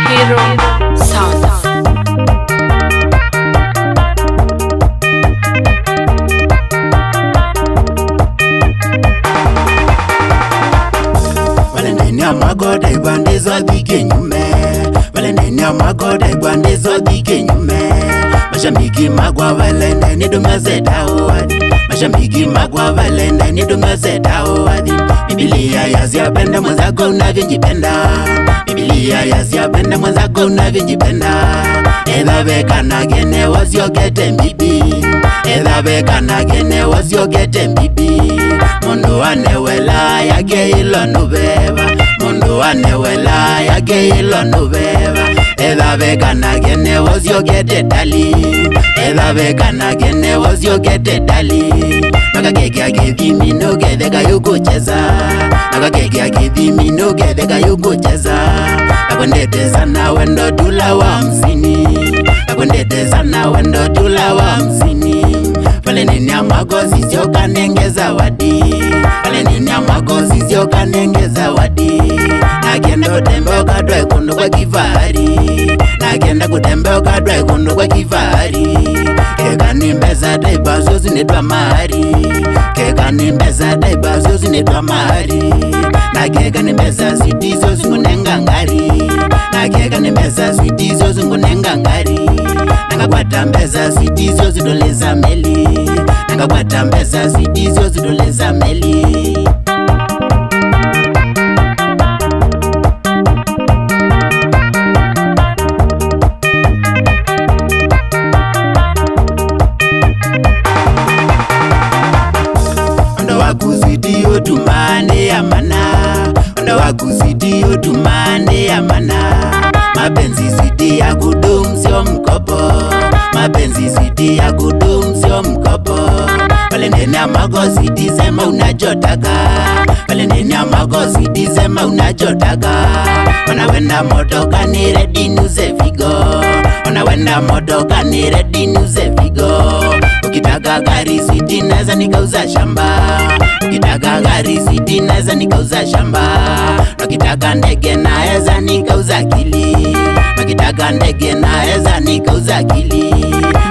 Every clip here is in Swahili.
Hero Sound. Valentine magoda ibandizo dike nyume. Valentine magoda ibandizo dike nyume. Mashambiki magwa Valentine dumazeta owadi. Mashambiki magwa Valentine dumazeta owadi. Biblia yazipenda mwenzako unavyojipenda. Biblia yazipenda mwenzako unavyojipenda. Edhabekana gene wasiogete mbibi. Edhabekana gene wasiogete mbibi. Mundu anewela yake ilo nubeba. Mundu anewela yake ilo nubeba. Edhabekana gene wasiogete dali. Edhabekana gene wasiogete dali. Nakakeke akithimi nugetheka yukucheza. Nakakeke akithimi nugetheka yukucheza. Nakwendete sana wendo dula wa hamsini. Nakwendete sana wendo dula wa hamsini. Valentine amagozi sio kanengeza wadi. Valentine amagozi sio kanengeza wadi. Nakenda kutembe ukadwa ikondo kwa kifahari. Nakenda kutembe ukadwa ikondo kwa kifahari. Keka nimbeza daiba zozi netwa mahari. Keka nimbeza daiba zozi netwa mahari. Nakeka nimbeza sweeti zozi ngunenga ngari. Nakeka nimbeza sweeti zozi ngunenga ngari. Nakakwata mbeza sweeti zozi doleza meli. Nakakwata mbeza sweeti zozi doleza meli. Wakuzidi otumane ya mana. Onda wakuzidi otumane ya mana. Mapenzi zidi ya kudumu sio mkopo. Mapenzi zidi ya kudumu sio mkopo. Valentine amagozi disema unachotaka. Valentine amagozi disema unachotaka. Wanawenda motoka ni ready nuze figo. Wanawenda motoka ni ready nuze figo. Ukitaka gari siti naeza nikauza shamba. Ukitaka gari siti naeza nikauza shamba. Ukitaka ndege naeza nikauza akili. Ukitaka ndege naeza nikauza akili.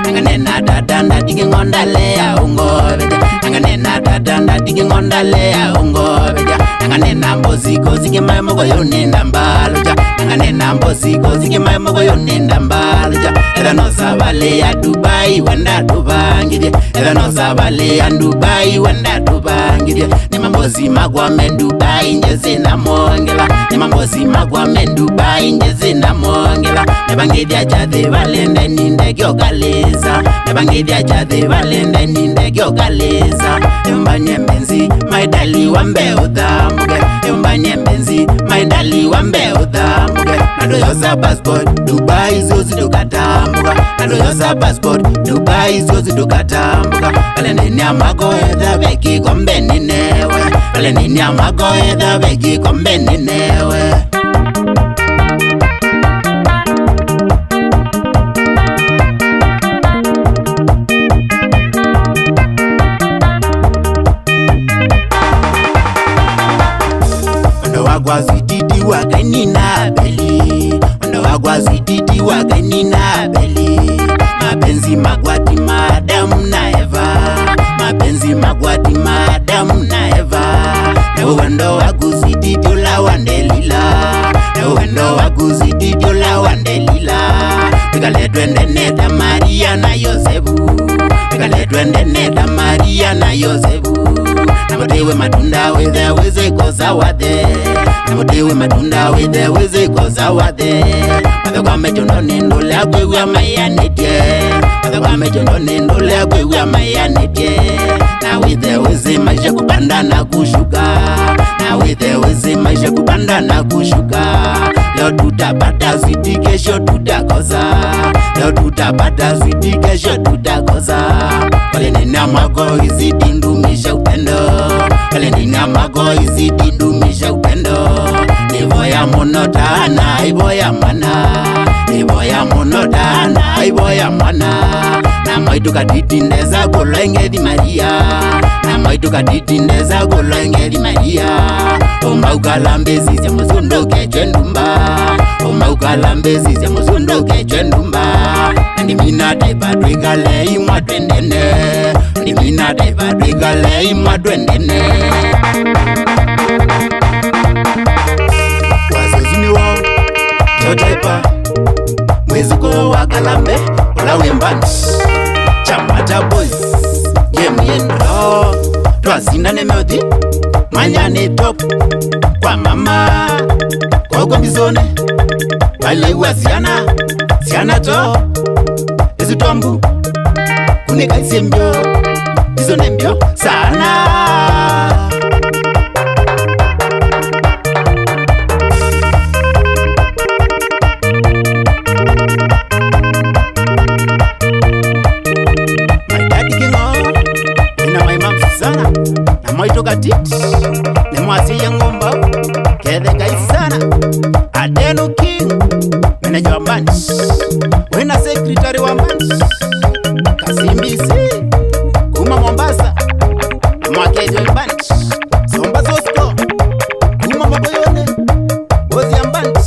Nanganena dada ndadige ngonda lea ungobeja. Nanganena dada ndadige ngonda lea ungobeja. Nanganena mboziko zige mayo mogo yonenda mbaloja. Nanganena mboziko zige mayo mogo yonenda mbaloja. Eda no sabale ya Dubai wenda tubangidye. Eda no sabale ya Dubai wenda tubangidye. Ni mambozi magwa men Dubai njezi na mongela. Ni mambozi magwa men Dubai njezi na mongela. Nebangidya jade valende ninde gyogaleza. Nebangidya jade valende ninde gyogaleza. Mbanye mbenzi maidali wambe udhambuge. Mbanye mbenzi maidali wambe udhambuge. Nadoyoza passport Dubai zozi dukatambuga. Nadoyoza passport Dubai zozi dukatambuga. Valentine amagoeda beki kombe ninewe. Valentine amagoeda beki kombe ninewe. Wagwa zwititi wakainina beli. Wanda wagwa zwititi wakainina beli. Mapenzi magwati Madamu na Eva. Mapenzi magwati Madamu na Eva. Ewe wendo wakuzwititi ula wandelila. Ewe wendo wakuzwititi ula wandelila. Pikaletwe ndeneta Maria na Yosefu. Pikaletwe ndeneta Maria na Yosefu. Namotewe matunda wethe weze koza wade. Namotewe matunda wethe weze koza wade. Mathe kwa mechondo nindole akwewa mayanetye. Mathe kwa mechondo nindole akwewa mayanetye. Na wethe weze maisha kupanda na kushuka. Na wethe weze maisha kupanda na kushuka. Leo tutapata switi kesho tutakosa. Leo tutapata switi kesho tutakosa. Valentine amagozi zidi ndumisha upendo. Valentine amagozi zidi ndumisha upendo. Nivo ya monotana ivo ya mana. Nivo ya monotana ivo ya mana. Na maitu katitindeza kolenge di Maria. Na maitu katitindeza kolenge di Maria. Omauka lambezi se musundo kechwe ndumba. Omauka kalambezi ze musundo kechendumba ndimina daiba dwigale imwa twendene ndimina daiba dwigale imwa twendene wasezini wao yotepa mwezuko wa kalambe ulawembani chamata boys yemyendo twazinda nemeothi manyane top kwa mama koko mbizone baliwa siana to ezitombu kuneka isembyo izone mbyo sana Katit nemwasi yengomba kede kaisana Adenu King manager wa band wena secretary wa band Kasimbisi kuma Mombasa mwakejo band Somba Sosko kuma Mogoyone bozi ya band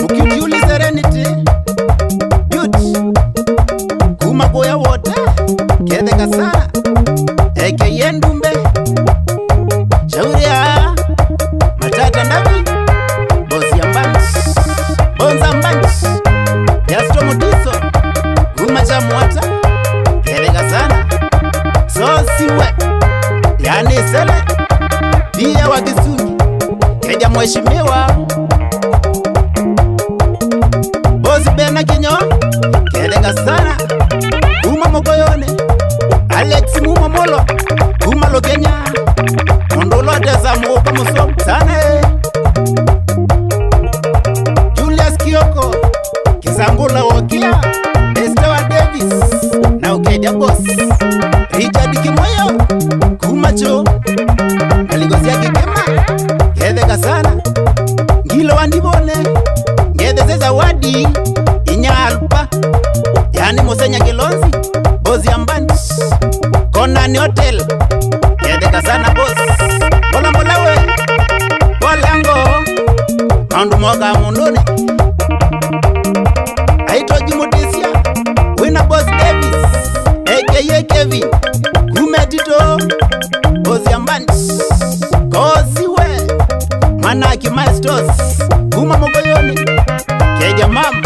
Mukijuli Serenity Beauty kuma Boya Water kede kasana Eke Yendumbe Shauria Matata Ndavi Bosi Ambans Bonza Ambans Yasto Mutiso Guma Chamwata Kereka sana Sosiwe Yani Sele Pia Wakisugi Keja Mweshimiwa Bosi Bena Kinyo Kereka sana Guma Mogoyone Alex Muma Molo Guma Lokenya Mondolo ateza muoka muso sana Julius Kioko Kisangula Wakia Estewa Davis na Ukedia Boss Richard Kimoyo Kumacho Aligozia Kikema Kedeka sana Ngilo Wandibone Ngede Zawadi Inya Alpa Yani Mosenya Kilonzi Bozi Ambani Konani Hotel Kedeka sana boss Bola molawe Bolango Maundu moga mundune Aito Jimudisia Wina Boss Davis A.K.A. Kevin Kumetito Bozi Ambani Koziwe Manaki Maestos Kuma Mogoyoni Keja Mama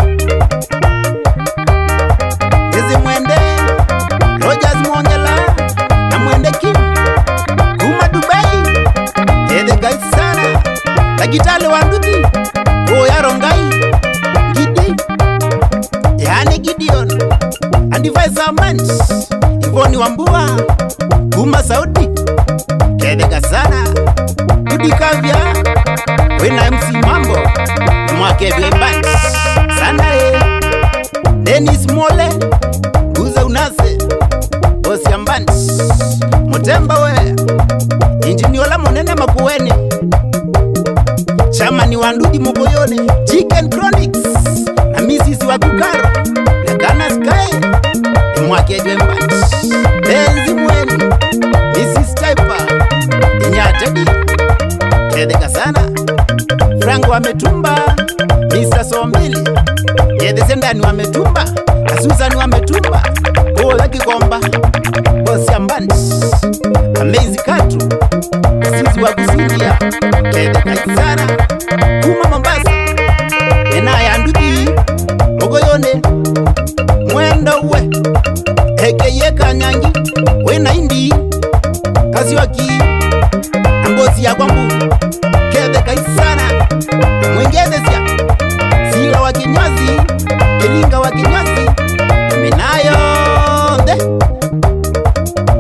Kizi Mwende Rogers Mwongela Na Mwende Kim Kuma Dubai Kede Gaisana Lagitale Wanduti Oya Rongai Gidi Yani Gideon Andivaisa Amani Ivoni Wambua Kuma Saudi Kede Gasana Gudi Kavya Wena MC Mambo Mwake Vembani Sana Dennis Mole Guza Unase Bosi Ambani Mutemba we Injiniola Monene Makuweni Chamani Wandudi Mogoyone Chicken Chronics Na Mrs. Wakukaro Na Ghana Sky Mwake Dwembani Benzi Mweni Mrs. Typer Inyatedi Kedeka sana Frank Wametumba Mr. Sombili Yede Sendani Wametumba Susan Wametumba Kola Kikomba Bosi Ambani Amezi Katu Sisi Wakusidia Kedeka Isara Kuma Mombasa Ena ya Ndudi Mogoyone Mwendo we Eke Kanyangi Wena Indi Kaziwaki Ambosi ya Kwambu Kedeka Isara Mwengezesya Sila wa Kinyozi Kelinga wa Kinyozi Minayo Nde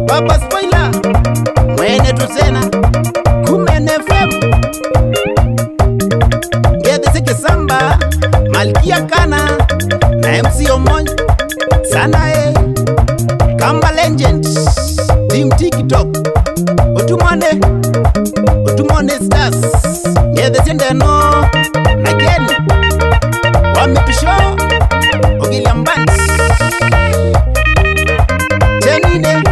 Papa Spoiler Mwene Tusena Kumene FM Ngede Seke Samba Malkia Kana Na MC Omonyo Sana Kamba Legend Team TikTok Otumone Stars Ngede Sendeno Na Keni Wametusho Ogiliam Band Jenine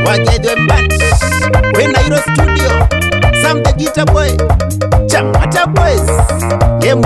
Wagedwe Band Wena Hero Studio Sam the Guitar Boy Chamata Boys Game